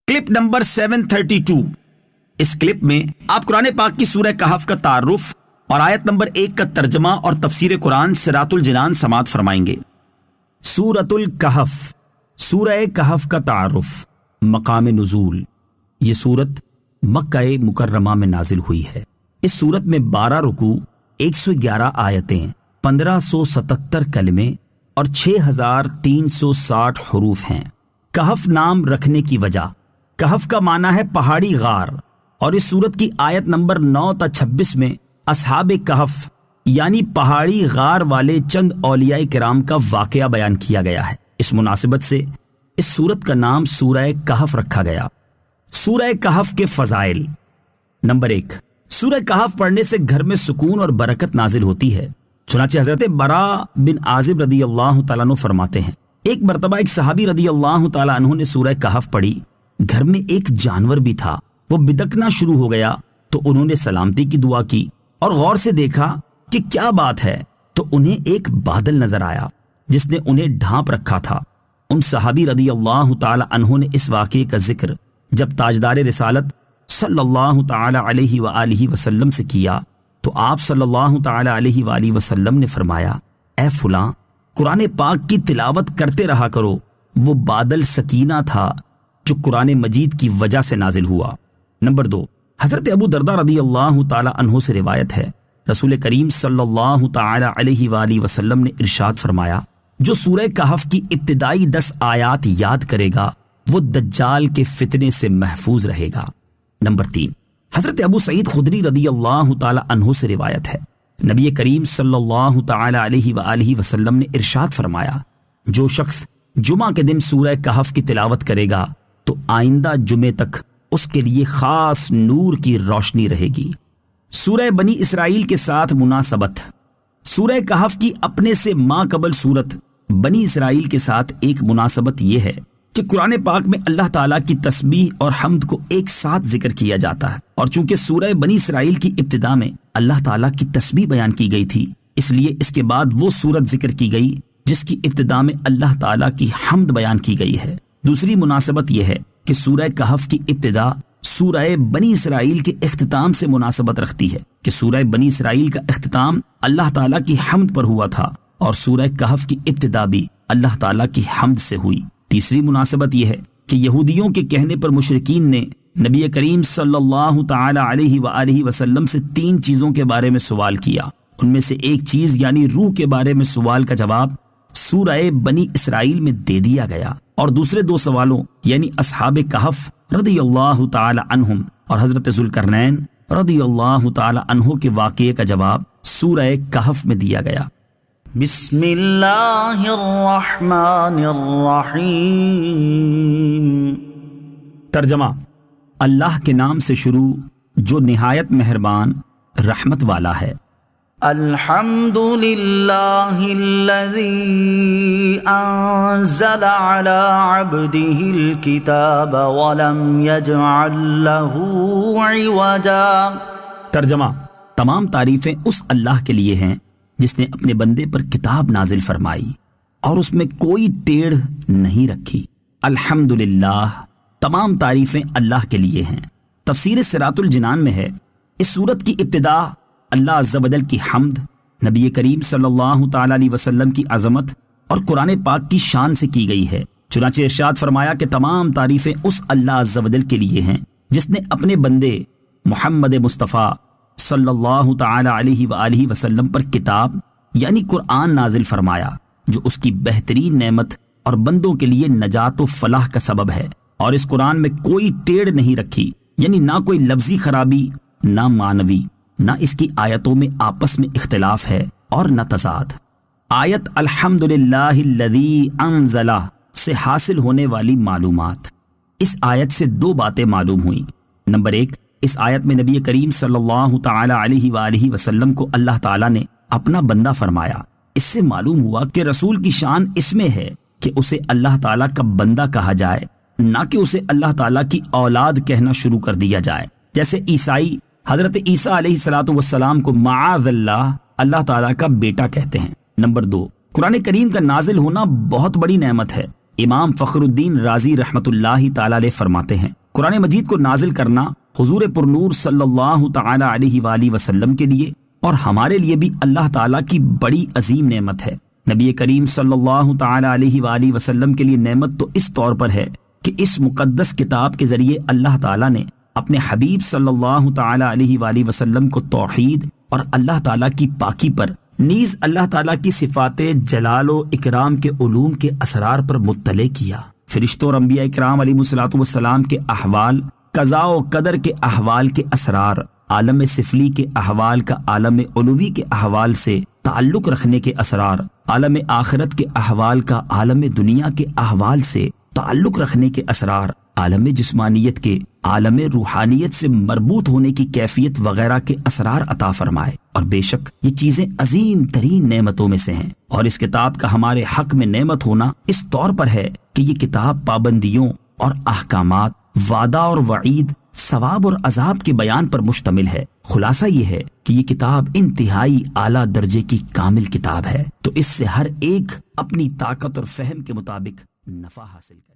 Clip number 732۔ اس clip میں آپ قرآن پاک کی سورہ کہف کا تعارف اور آیت نمبر 1 کا ترجمہ اور تفسیر قرآن صراط الجنان سماعت فرمائیں گے۔ سورۃ الکہف، سورہ کہف کا تعارف، مقام نزول۔ یہ سورت مکہ مکرمہ میں نازل ہوئی ہے۔ اس سورت میں 12 رکوع، 111 آیتیں، 1577 کلمے اور 6360 حروف ہیں۔ کہف نام رکھنے کی وجہ، کہف کا معنی ہے پہاڑی غار، اور اس سورت کی آیت نمبر 9 تا 26 میں اصحاب کہف یعنی پہاڑی غار والے چند اولیاء کرام کا واقعہ بیان کیا گیا ہے۔ اس مناسبت سے اس سورت کا نام سورہ کہف رکھا گیا۔ سورہ کہف کے فضائل۔ نمبر 1، سورہ کہف پڑھنے سے گھر میں سکون اور برکت نازل ہوتی ہے۔ چنانچہ حضرت براء بن عازب رضی اللہ تعالیٰ عنہ فرماتے ہیں، ایک مرتبہ ایک صحابی رضی اللہ تعالیٰ عنہ نے سورہ کہف پڑھی۔ گھر میں ایک جانور بھی تھا، وہ بدکنا شروع ہو گیا تو انہوں نے سلامتی کی دعا کی اور غور سے دیکھا کہ کیا بات ہے، تو انہیں ایک بادل نظر آیا جس نے انہیں ڈھانپ رکھا تھا۔ ان صحابی رضی اللہ تعالیٰ عنہ نے اس واقعے کا ذکر جب تاجدار رسالت صلی اللہ تعالیٰ علیہ وآلہ وسلم سے کیا تو آپ صلی اللہ تعالیٰ علیہ وآلہ وسلم نے فرمایا، اے فلاں، قرآن پاک کی تلاوت کرتے رہا کرو۔ وہ بادل سکینہ تھا جو قرآن مجید کی وجہ سے نازل ہوا۔ نمبر 2، حضرت ابو درداء رضی اللہ تعالیٰ عنہ سے روایت ہے، رسول کریم صلی اللہ تعالیٰ علیہ وآلہ وسلم نے ارشاد فرمایا، جو سورہ کہف کی ابتدائی 10 آیات یاد کرے گا وہ دجال کے فتنے سے محفوظ رہے گا۔ نمبر 3، حضرت ابو سعید خدری رضی اللہ تعالیٰ عنہ سے روایت ہے، نبی کریم صلی اللہ تعالیٰ علیہ وآلہ وسلم نے ارشاد فرمایا، جو شخص جمعہ کے دن سورہ کہف کی تلاوت کرے گا تو آئندہ جمعے تک اس کے لیے خاص نور کی روشنی رہے گی۔ سورہ بنی اسرائیل کے ساتھ مناسبت۔ سورہ کہف کی اپنے سے ماقبل سورت بنی اسرائیل کے ساتھ ایک مناسبت یہ ہے کہ قرآن پاک میں اللہ تعالیٰ کی تسبیح اور حمد کو ایک ساتھ ذکر کیا جاتا ہے، اور چونکہ سورہ بنی اسرائیل کی ابتدا میں اللہ تعالیٰ کی تسبیح بیان کی گئی تھی، اس لیے اس کے بعد وہ سورت ذکر کی گئی جس کی ابتدا میں اللہ تعالیٰ کی حمد بیان کی گئی ہے۔ دوسری مناسبت یہ ہے کہ سورہ کہف کی ابتدا سورہ بنی اسرائیل کے اختتام سے مناسبت رکھتی ہے کہ سورہ بنی اسرائیل کا اختتام اللہ تعالیٰ کی حمد پر ہوا تھا، اور سورہ کہف کی ابتدا بھی اللہ تعالیٰ کی حمد سے ہوئی۔ تیسری مناسبت یہ ہے کہ یہودیوں کے کہنے پر مشرکین نے نبی کریم صلی اللہ تعالی علیہ وآلہ وسلم سے 3 چیزوں کے بارے میں سوال کیا۔ ان میں سے ایک چیز یعنی روح کے بارے میں سوال کا جواب سورہ بنی اسرائیل میں دے دیا گیا، اور دوسرے 2 سوالوں یعنی اصحاب کہف رضی اللہ تعالی عنہم اور حضرت ذوالقرنین رضی اللہ تعالی عنہ کے واقعے کا جواب سورہ کہف میں دیا گیا۔ بسم اللہ الرحمن الرحیم۔ ترجمہ، اللہ کے نام سے شروع جو نہایت مہربان رحمت والا ہے۔ الحمد للہ الذی انزل علی عبده الکتاب ولم یجعل له عوجا۔ ترجمہ، تمام تعریفیں اس اللہ کے لیے ہیں جس نے اپنے بندے پر کتاب نازل فرمائی اور اس میں کوئی ٹیڑھ نہیں رکھی۔ الحمدللہ، تمام تعریفیں اللہ کے لیے ہیں۔ تفسیر صراط الجنان میں ہے، اس سورت کی ابتدا اللہ عز و جل کی حمد، نبی کریم صلی اللہ تعالی علیہ وسلم کی عظمت اور قرآن پاک کی شان سے کی گئی ہے۔ چنانچہ ارشاد فرمایا کہ تمام تعریفیں اس اللہ عز و جل کے لیے ہیں جس نے اپنے بندے محمد مصطفیٰ صلی اللہ تعالی علیہ وآلہ وسلم پر کتاب یعنی قرآن نازل فرمایا، جو اس کی بہترین نعمت اور بندوں کے لیے نجات و فلاح کا سبب ہے، اور اس قرآن میں کوئی ٹیڑھ نہیں رکھی، یعنی نہ کوئی لفظی خرابی، نہ معنوی، نہ اس کی آیتوں میں آپس میں اختلاف ہے اور نہ تضاد۔ آیت الحمدللہ الذی انزل سے حاصل ہونے والی معلومات۔ اس آیت سے 2 باتیں معلوم ہوئیں۔ نمبر 1، اس آیت میں نبی کریم صلی اللہ تعالی علیہ وآلہ وسلم کو اللہ تعالیٰ نے اپنا بندہ فرمایا۔ اس سے معلوم ہوا کہ رسول کی شان اس میں ہے کہ اسے اللہ تعالیٰ کا بندہ کہا جائے، نہ کہ اسے اللہ تعالیٰ کی اولاد کہنا شروع کر دیا جائے، جیسے عیسائی حضرت عیسیٰ علیہ الصلوۃ والسلام کو معاذ اللہ تعالیٰ کا بیٹا کہتے ہیں۔ نمبر 2، قرآن کریم کا نازل ہونا بہت بڑی نعمت ہے، امام فخر الدین رازی رحمت اللہ تعالی علیہ فرماتے ہیں قرآن مجید کو نازل کرنا حضور پرنور صلی اللہ تعالی علیہ وآلہ وسلم کے لیے اور ہمارے لیے بھی اللہ تعالیٰ کی بڑی عظیم نعمت ہے۔ نبی کریم صلی اللہ تعالی علیہ وآلہ وسلم کے لیے نعمت تو اس طور پر ہے کہ اس مقدس کتاب کے ذریعے اللہ تعالیٰ نے اپنے حبیب صلی اللہ تعالی علیہ وآلہ وسلم کو توحید اور اللہ تعالیٰ کی پاکی پر نیز اللہ تعالیٰ کی صفات جلال و اکرام کے علوم کے اسرار پر مطلع کیا۔ فرشتوں اور انبیاء کرام علیہ الصلوۃ والسلام کے احوال، قضاء و قدر کے احوال کے اسرار، عالم سفلی کے احوال کا عالم علوی کے احوال سے تعلق رکھنے کے اسرار، عالم آخرت کے احوال کا عالم دنیا کے احوال سے تعلق رکھنے کے اسرار، عالم جسمانیت کے عالم روحانیت سے مربوط ہونے کی کیفیت وغیرہ کے اسرار عطا فرمائے۔ اور بے شک یہ چیزیں عظیم ترین نعمتوں میں سے ہیں، اور اس کتاب کا ہمارے حق میں نعمت ہونا اس طور پر ہے کہ یہ کتاب پابندیوں اور احکامات، وعدہ اور وعید، ثواب اور عذاب کے بیان پر مشتمل ہے۔ خلاصہ یہ ہے کہ یہ کتاب انتہائی اعلیٰ درجے کی کامل کتاب ہے، تو اس سے ہر ایک اپنی طاقت اور فہم کے مطابق نفع حاصل کرے۔